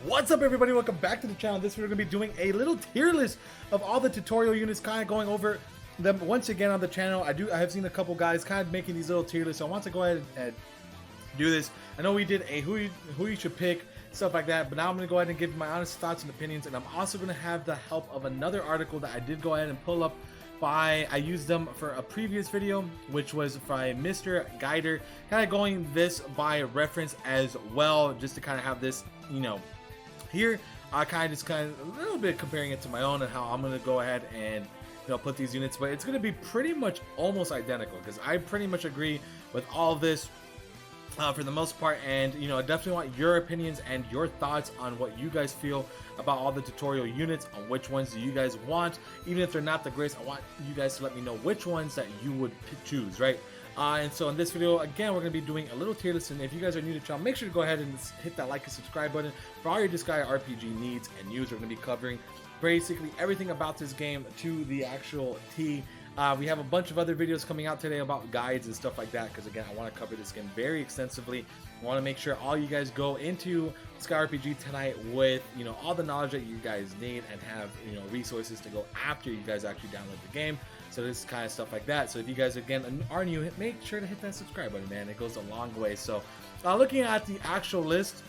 What's up, everybody? Welcome back to the channel. This we're going to be doing a little tier list of all the tutorial units, kind of going over them once again on the channel. I have seen a couple guys kind of making these little tier lists, so I want to go ahead and do this. I know we did a who you should pick, stuff like that, but now I'm going to go ahead and give my honest thoughts and opinions, and I'm also going to have the help of another article that I did go ahead and pull up. I used them for a previous video, which was by Mr. Guider, kind of going this by reference as well, just to kind of have this, you know, here. I kind of a little bit comparing it to my own and how I'm going to go ahead and, you know, put these units, but it's going to be pretty much almost identical because I pretty much agree with all of this for the most part, and you know, I definitely want your opinions and your thoughts on what you guys feel about all the tutorial units, on which ones do you guys want. Even if they're not the greatest, I want you guys to let me know which ones that you would choose, right? And so in this video, again, we're going to be doing a little tier list, and if you guys are new to the channel, make sure to go ahead and hit that like and subscribe button for all your Disgaea RPG needs and news. We're going to be covering basically everything about this game to the actual T. We have a bunch of other videos coming out today about guides and stuff like that, because again, I want to cover this game very extensively. I want to make sure all you guys go into Disgaea RPG tonight with, you know, all the knowledge that you guys need, and have, you know, resources to go after you guys actually download the game. So this kind of stuff like that. So if you guys again are new, make sure to hit that subscribe button, man. It goes a long way. So looking at the actual list,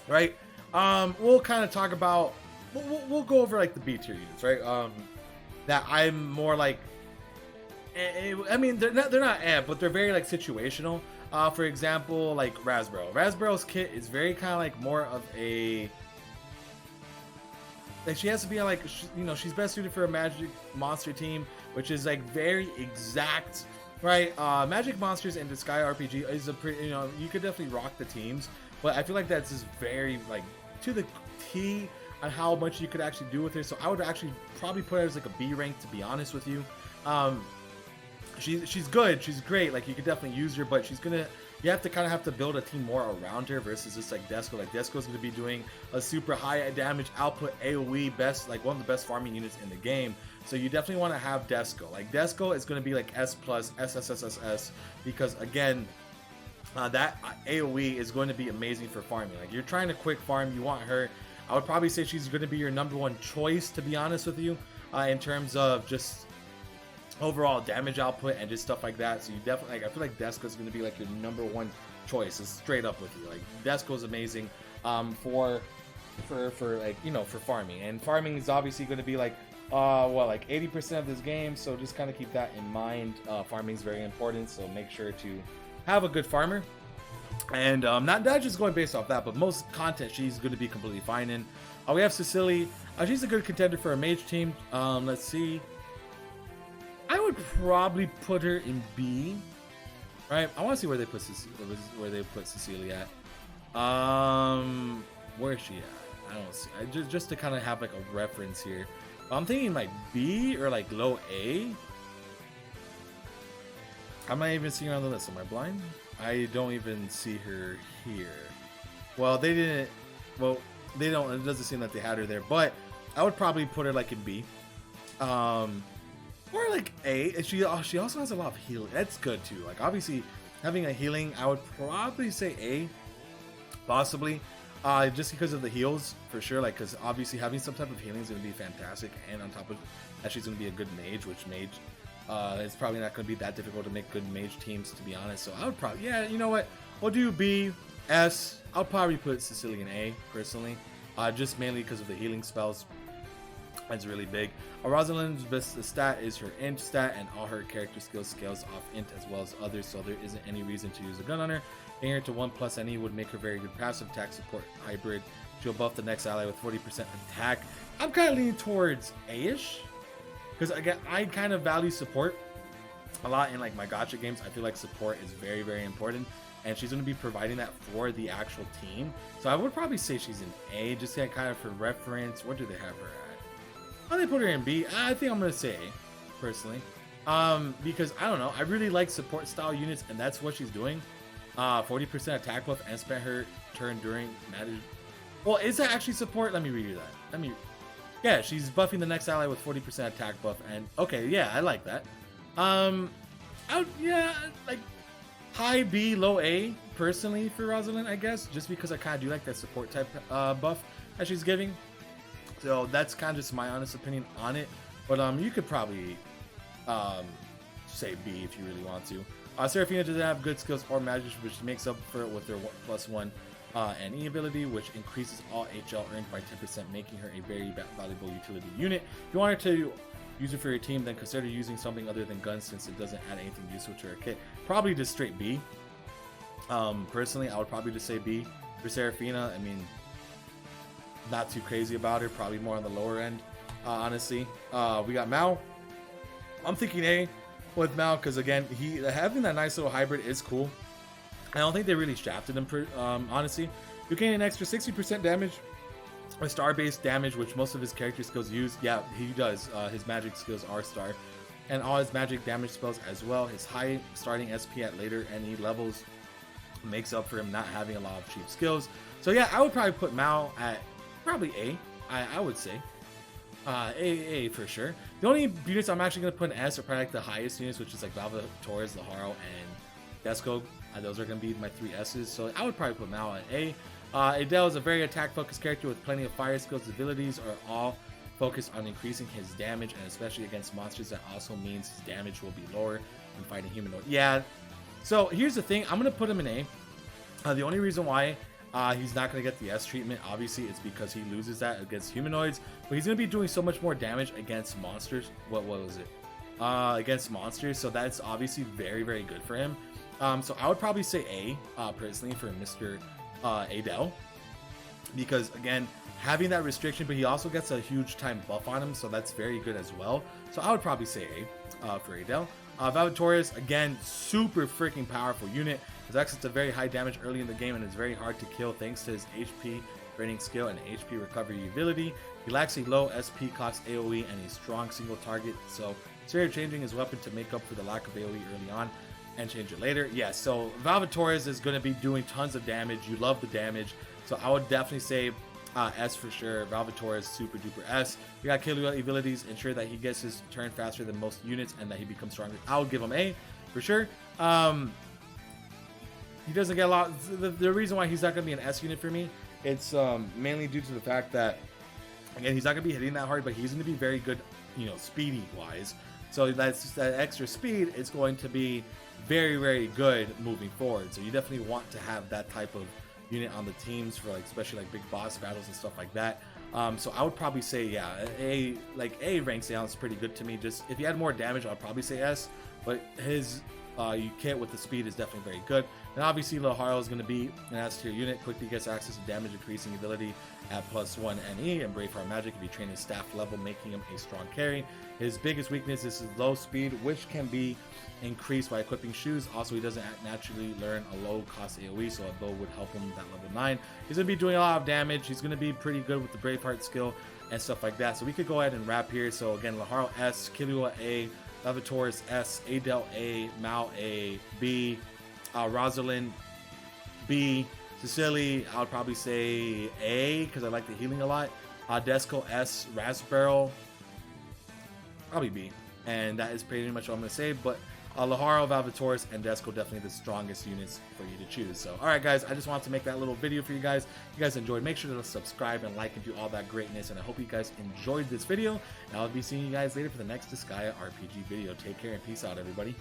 right? We'll kind of talk about, we'll go over like the B tier units, right? That I'm more like, I mean, they're not but they're very like situational. For example, like Raspberyl. Raspberyl's kit is very kind of like more of a, like, she has to be like, you know, she's best suited for a magic monster team, which is like very exact, right? Magic monsters and Disgaea RPG is a pretty, you know, you could definitely rock the teams, but I feel like that's just very like to the T on how much you could actually do with her. So I would actually probably put her as like a B rank, to be honest with you. She's good, she's great, like you could definitely use her, but you have to build a team more around her versus just like Desco. Like Desco's going to be doing a super high damage output AoE, best, like one of the best farming units in the game. So you definitely want to have Desco. Like Desco is going to be like S plus SSSSS, because again, that AoE is going to be amazing for farming. Like you're trying to quick farm, you want her. I would probably say she's going to be your #1 choice, to be honest with you, in terms of just overall damage output and just stuff like that. So you definitely, like, I feel like Desco's going to be like your % choice. It's straight up with you. Like Desco's amazing for like, you know, for farming, and farming is obviously going to be like like 80% of this game, so just kind of keep that in mind. Farming is very important, so make sure to have a good farmer, and not just going based off that, but most content she's going to be completely fine in. We have Sicily. She's a good contender for a mage team. Let's see, I would probably put her in B, right? I want to see where they put Cecilia at. Where is she at? I don't see. Just to kind of have like a reference here. I'm thinking like B or like low A. I'm not even seeing her on the list. Am I blind? I don't even see her here. Well, they didn't. Well, they don't. It doesn't seem that they had her there. But I would probably put her like in B. Or like A. She also has a lot of healing. That's good too. Like obviously having a healing, I would probably say A, possibly, just because of the heals for sure. Like, because obviously having some type of healing is going to be fantastic, and on top of that, she's going to be a good mage. Which mage, it's probably not going to be that difficult to make good mage teams, to be honest. So I would probably, yeah, you know what, we'll do B, S. I'll probably put Sicilian A personally, just mainly because of the healing spells. That's really big. Rosalind's best stat is her int stat, and all her character skills scales off int as well as others, so there isn't any reason to use a gun on her. Getting her to 1+ any would make her very good passive attack support hybrid. She'll buff the next ally with 40% attack. I'm kind of leaning towards A-ish, because again, I kind of value support a lot in like my gacha games. I feel like support is very, very important, and she's going to be providing that for the actual team. So I would probably say she's an A, just kind of for reference. What do they have her at? Oh, they put her in B. I think I'm going to say A, personally. Because, I don't know, I really like support style units, and that's what she's doing. 40% attack buff, and spent her turn during magic. Well, is that actually support? Let me redo that. Yeah, she's buffing the next ally with 40% attack buff, and okay, yeah, I like that. Yeah, like, high B, low A, personally, for Rosalind, I guess, just because I kind of do like that support type buff that she's giving. So that's kind of just my honest opinion on it. But you could probably say B if you really want to. Seraphina doesn't have good skills or magic, which makes up for it with her +1 NE ability, which increases all HL earned by 10%, making her a very valuable utility unit. If you wanted to use it for your team, then consider using something other than guns, since it doesn't add anything useful to her kit. Probably just straight B. Personally, I would probably just say B for Seraphina. I mean, not too crazy about her, probably more on the lower end, honestly. We got Mao. I'm thinking A with Mao, because again, having that nice little hybrid is cool. I don't think they really shafted him, honestly. You gain an extra 60% damage or star-based damage, which most of his character skills use. Yeah, he does. His magic skills are star, and all his magic damage spells as well. His high starting SP at later NE levels makes up for him not having a lot of cheap skills. So yeah, I would probably put Mao at probably A. I would say A for sure. The only units I'm actually going to put in S are probably like the highest units, which is like Valvatoris, Laharl, and Desco. Those are going to be my 3 S's. So I would probably put Mao at A. Adell is a very attack-focused character with plenty of fire skills. His abilities are all focused on increasing his damage, and especially against monsters, that also means his damage will be lower when fighting humanoid. Yeah. So here's the thing. I'm going to put him in A. The only reason why he's not going to get the S treatment, obviously, is because he loses that against humanoids. But he's going to be doing so much more damage against monsters. What was it? Against monsters. So that's obviously very, very good for him. So I would probably say A, personally, for Mr. Adell. Because, again, having that restriction, but he also gets a huge time buff on him. So that's very good as well. So I would probably say A for Adell. Valvatoris, again, super freaking powerful unit. His access to very high damage early in the game, and is very hard to kill thanks to his HP draining skill and HP recovery ability. He lacks a low SP cost AoE and a strong single target, so consider changing his weapon to make up for the lack of AoE early on and change it later. Yeah, so Valvatoris is going to be doing tons of damage. You love the damage, so I would definitely say S for sure. Valvatoris, super duper S. We got Killia abilities, ensure that he gets his turn faster than most units and that he becomes stronger. I would give him A for sure. He doesn't get a lot. The reason why he's not going to be an S unit for me, it's mainly due to the fact that, again, he's not going to be hitting that hard, but he's going to be very good, speedy wise. So that's that extra speed is going to be very, very good moving forward. So you definitely want to have that type of unit on the teams for especially big boss battles and stuff like that. So I would probably say, yeah, A ranks down is pretty good to me. Just if he had more damage, I'd probably say S, but his kit with the speed is definitely very good. And obviously Laharl is going to be an S tier unit, quickly gets access to damage increasing ability at +1 NE and Braveheart magic if you train his staff level, making him a strong carry. His biggest weakness is his low speed, which can be increased by equipping shoes. Also, he doesn't naturally learn a low cost AoE, so a bow would help him at level 9. He's going to be doing a lot of damage. He's going to be pretty good with the Braveheart skill and stuff like that. So we could go ahead and wrap here. So again, Laharl S, Killia A, Valvatoris S, Adell A, Mao A, B, Rosalind B, Sicily, I would probably say A because I like the healing a lot. Desco S, Raspberyl, probably B. And that is pretty much what I'm going to say. But Laharl, Valvatoris, and Desco definitely the strongest units for you to choose. So, alright guys, I just wanted to make that little video for you guys. If you guys enjoyed, make sure to subscribe and like and do all that greatness. And I hope you guys enjoyed this video. And I'll be seeing you guys later for the next Disgaea RPG video. Take care and peace out, everybody.